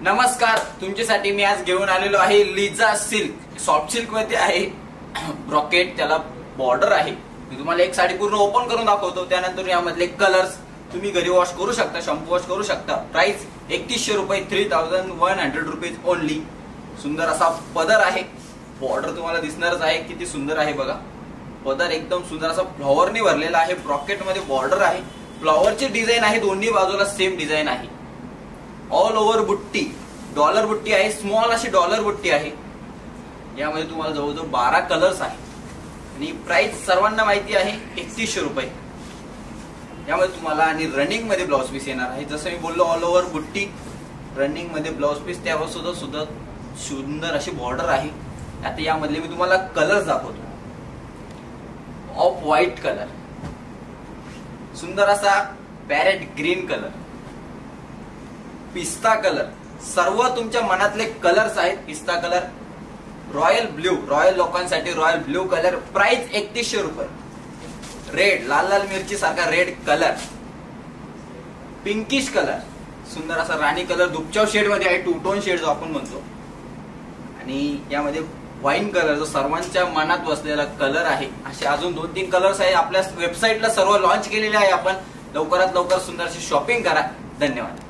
नमस्कार, तुमच्यासाठी मी आज घेऊन आलेलो आहे लिझा सिल्क. सॉफ्ट सिल्क मध्ये आहे, ब्रॉकेट त्याला बॉर्डर आहे. मी तुम्हाला एक साडी पूर्ण ओपन करून दाखवतो. त्यानंतर यामधले कलर्स तुम्ही घरी वॉश करू शकता, शॅम्पू वॉश करू शकता. प्राइस 3100 रुपये, 3100 रुपीज ओनली. सुंदर असा पदर आहे. बॉर्डर तुम्हाला दिसणारच आहे, किती सुंदर आहे बघा. पदर एकदम सुंदर असा फ्लॉवरने भरलेला आहे. ब्रॉकेट मध्ये बॉर्डर आहे. फ्लॉवरची डिझाईन आहे, दोन्ही बाजूला सेम डिझाईन आहे. ऑल ओव्हर बुट्टी, डॉलर बुट्टी आहे. स्मॉल अशी डॉलर बुट्टी आहे. यामध्ये तुम्हाला जवळजवळ 12 कलर्स आहे आणि प्राइस सर्वांना माहिती आहे 3100 रुपये. यामध्ये तुम्हाला आणि रनिंग मध्ये ब्लाउज पीस येणार आहे. जसं मी बोललो, ऑल ओव्हर बुट्टी, रनिंग मध्ये ब्लाउज पीस, त्यावर सुद्धा सुंदर अशी बॉर्डर आहे. आता यामधले मी तुम्हाला कलर्स दाखवतो. ऑफ व्हाईट कलर, सुंदर असा पॅरेट ग्रीन कलर, पिस्ता कलर, सर्व तुमच्या मनातले कलर्स आहेत. पिस्ता कलर, रॉयल ब्ल्यू, रॉयल लोकांसाठी रॉयल ब्ल्यू कलर. प्राइस 3100 रुपये. रेड, लाल लाल मिरची सारखा रेड कलर, पिंकिश कलर, सुंदर असा राणी कलर दुपचाव शेड मध्ये आहे. टू टोन शेड जो आपण म्हणतो. आणि यामध्ये वाईन कलर जो सर्वांच्या मनात बसलेला कलर आहे. असे अजून 2-3 कलर्स आहे. आपल्या वेबसाईटला सर्व लॉन्च केलेले आहे आपण. लवकरात लवकर सुंदर अशी शॉपिंग करा. धन्यवाद.